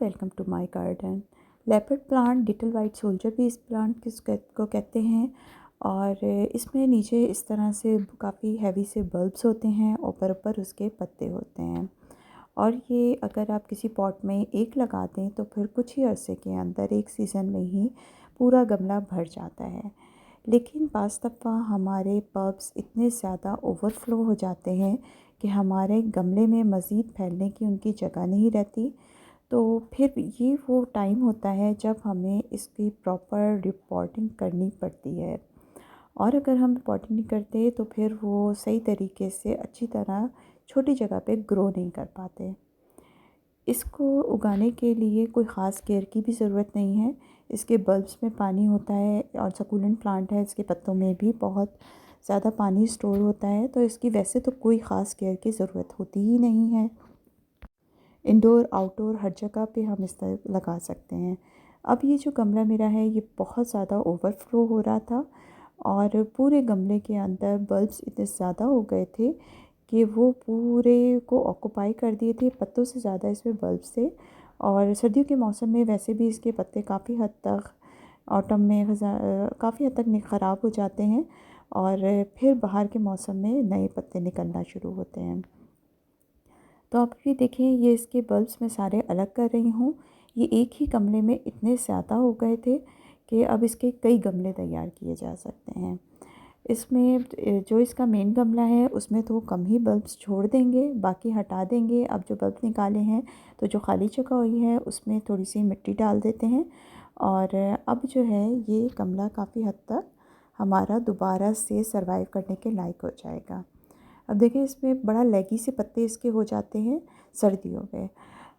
Welcome to my garden. Leopard plant, little white soldier भी इस plant को कहते हैं। और इसमें नीचे इस तरह से काफ़ी हैवी से बल्ब्स होते हैं, ऊपर ऊपर उसके पत्ते होते हैं। और ये अगर आप किसी पॉट में एक लगा दें तो फिर कुछ ही अरसे के अंदर, एक सीज़न में ही पूरा गमला भर जाता है। लेकिन बाज़ दफ़ा हमारे बल्ब्स इतने ज़्यादा ओवरफ्लो हो जाते हैं कि हमारे गमले में मज़ीद फैलने की उनकी जगह नहीं रहती। तो फिर ये वो टाइम होता है जब हमें इसकी प्रॉपर रिपोर्टिंग करनी पड़ती है। और अगर हम रिपोर्टिंग नहीं करते तो फिर वो सही तरीके से अच्छी तरह छोटी जगह पे ग्रो नहीं कर पाते। इसको उगाने के लिए कोई ख़ास केयर की भी ज़रूरत नहीं है। इसके बल्ब्स में पानी होता है और सक्यूलेंट प्लांट है, इसके पत्तों में भी बहुत ज़्यादा पानी स्टोर होता है, तो इसकी वैसे तो कोई ख़ास केयर की ज़रूरत होती ही नहीं है। इंडोर आउटडोर हर जगह पे हम इस तरह लगा सकते हैं। अब ये जो गमला मेरा है ये बहुत ज़्यादा ओवरफ्लो हो रहा था और पूरे गमले के अंदर बल्ब्स इतने ज़्यादा हो गए थे कि वो पूरे को ऑक्यूपाई कर दिए थे। पत्तों से ज़्यादा इसमें बल्ब्स थे। और सर्दियों के मौसम में वैसे भी इसके पत्ते काफ़ी हद तक ऑटम में काफ़ी हद तक ख़राब हो जाते हैं और फिर बाहर के मौसम में नए पत्ते निकलना शुरू होते हैं। तो आप भी देखें, ये इसके बल्ब्स मैं सारे अलग कर रही हूँ। ये एक ही गमले में इतने ज़्यादा हो गए थे कि अब इसके कई गमले तैयार किए जा सकते हैं। इसमें जो इसका मेन गमला है उसमें तो कम ही बल्ब्स छोड़ देंगे, बाकी हटा देंगे। अब जो बल्ब निकाले हैं तो जो खाली जगह हुई है उसमें थोड़ी सी मिट्टी डाल देते हैं। और अब जो है ये गमला काफ़ी हद तक हमारा दोबारा से सरवाइव करने के लायक हो जाएगा। अब देखें, इसमें बड़ा लेगी से पत्ते इसके हो जाते हैं सर्दियों में।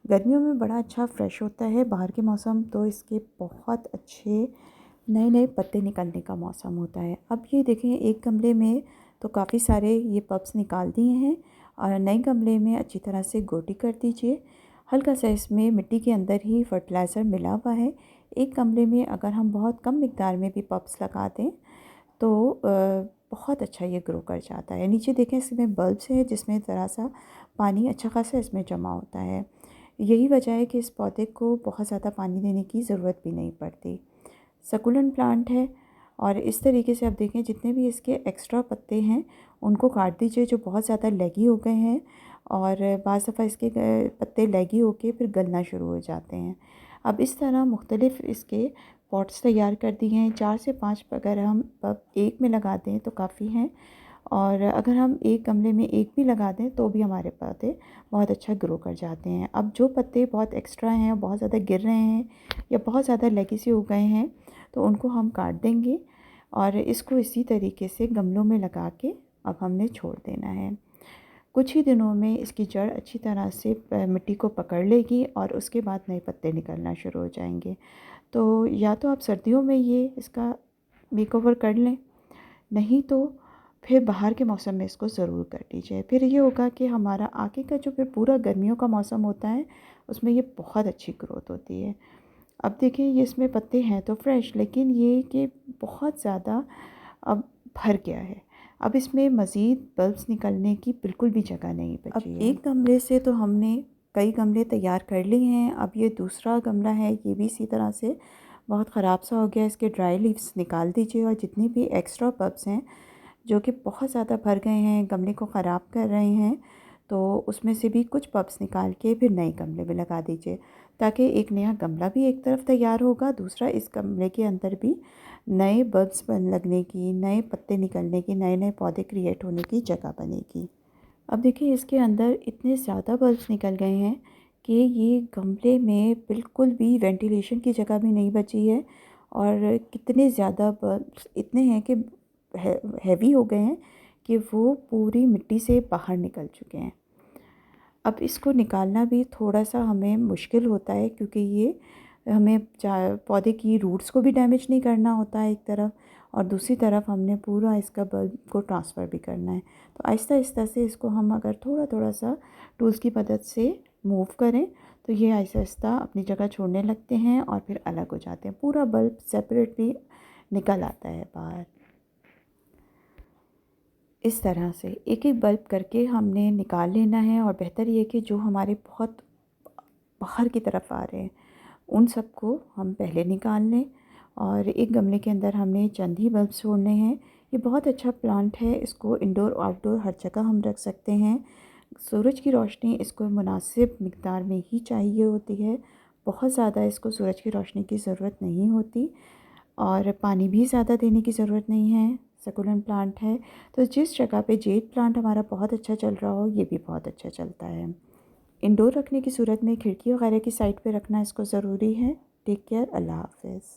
गर्मियों में बड़ा अच्छा फ्रेश होता है, बाहर के मौसम तो इसके बहुत अच्छे नए नए पत्ते निकलने का मौसम होता है। अब ये देखें, एक गमले में तो काफ़ी सारे ये पप्स निकाल दिए हैं और नए गमले में अच्छी तरह से गोटी कर दीजिए। हल्का सा इसमें मिट्टी के अंदर ही फर्टिलाइज़र मिला हुआ है। एक गमले में अगर हम बहुत कम मिकदार में भी पप्स लगा दें तो बहुत अच्छा ये ग्रो कर जाता है। नीचे देखें, इसमें बल्ब्स है जिसमें ज़रा सा पानी अच्छा खासा इसमें जमा होता है। यही वजह है कि इस पौधे को बहुत ज़्यादा पानी देने की ज़रूरत भी नहीं पड़ती। सक्यूलेंट प्लांट है और इस तरीके से आप देखें, जितने भी इसके एक्स्ट्रा पत्ते हैं उनको काट दीजिए जो बहुत ज़्यादा लेगी हो गए हैं। और बाज़ दफ़ा इसके पत्ते लेगी होके फिर गलना शुरू हो जाते हैं। अब इस तरह मुख्तलिफ़ इसके पॉट्स तैयार कर दिए हैं। 4 से 5 अगर हम एक में लगा दें तो काफ़ी हैं, और अगर हम एक गमले में एक भी लगा दें तो भी हमारे पौधे बहुत अच्छा ग्रो कर जाते हैं। अब जो पत्ते बहुत एक्स्ट्रा हैं और बहुत ज़्यादा गिर रहे हैं या बहुत ज़्यादा लेगेसी हो गए हैं तो उनको हम काट देंगे और इसको इसी तरीके से गमलों में लगा के अब हमने छोड़ देना है। कुछ ही दिनों में इसकी जड़ अच्छी तरह से मिट्टी को पकड़ लेगी और उसके बाद नए पत्ते निकलना शुरू हो जाएंगे। तो या तो आप सर्दियों में ये इसका मेकओवर कर लें, नहीं तो फिर बाहर के मौसम में इसको ज़रूर कर लीजिए। फिर ये होगा कि हमारा आगे का जो फिर पूरा गर्मियों का मौसम होता है उसमें ये बहुत अच्छी ग्रोथ होती है। अब देखिए, ये इसमें पत्ते हैं तो फ्रेश, लेकिन ये कि बहुत ज़्यादा अब भर गया है। अब इसमें मज़ीद बल्ब्स निकलने की बिल्कुल भी जगह नहीं बची है। अब एक गमले से तो हमने कई गमले तैयार कर लिए हैं। अब ये दूसरा गमला है, ये भी इसी तरह से बहुत ख़राब सा हो गया। इसके ड्राई लीव्स निकाल दीजिए और जितनी भी एक्स्ट्रा बल्ब्स हैं जो कि बहुत ज़्यादा भर गए हैं, गमले को ख़राब कर रहे हैं, तो उसमें से भी कुछ बल्ब्स निकाल के फिर नए गमले में लगा दीजिए, ताकि एक नया गमला भी एक तरफ तैयार होगा, दूसरा इस गमले के अंदर भी नए बल्ब्स लगने की, नए पत्ते निकलने की, नए नए पौधे क्रिएट होने की जगह बनेगी। अब देखिए, इसके अंदर इतने ज़्यादा बल्ब्स निकल गए हैं कि ये गमले में बिल्कुल भी वेंटिलेशन की जगह भी नहीं बची है। और कितने ज़्यादा बल्ब्स इतने हैं कि हैवी हो गए हैं कि वो पूरी मिट्टी से बाहर निकल चुके हैं। अब इसको निकालना भी थोड़ा सा हमें मुश्किल होता है, क्योंकि ये हमें पौधे की रूट्स को भी डैमेज नहीं करना होता है एक तरफ, और दूसरी तरफ हमने पूरा इसका बल्ब को ट्रांसफ़र भी करना है। तो आहिस्ता आहिस्ता से इसको हम अगर थोड़ा थोड़ा सा टूल्स की मदद से मूव करें तो ये आहिस्ता आहिस्ता अपनी जगह छोड़ने लगते हैं और फिर अलग हो जाते हैं। पूरा बल्ब सेपरेटली निकल आता है बाहर। इस तरह से एक एक बल्ब करके हमने निकाल लेना है। और बेहतर ये कि जो हमारे बहुत बाहर की तरफ आ रहे हैं, उन सब को हम पहले निकाल लें। और एक गमले के अंदर हमने चंद ही बल्ब छोड़ने हैं। ये बहुत अच्छा प्लांट है, इसको इंडोर आउटडोर हर जगह हम रख सकते हैं। सूरज की रोशनी इसको मुनासिब मिक़दार में ही चाहिए होती है, बहुत ज़्यादा इसको सूरज की रोशनी की ज़रूरत नहीं होती, और पानी भी ज़्यादा देने की ज़रूरत नहीं है। सकुलेंट प्लांट है, तो जिस जगह पे जेड प्लांट हमारा बहुत अच्छा चल रहा हो, ये भी बहुत अच्छा चलता है। इंडोर रखने की सूरत में खिड़की वगैरह की साइड पे रखना इसको ज़रूरी है। टेक केयर, अल्लाह हाफ़िज़।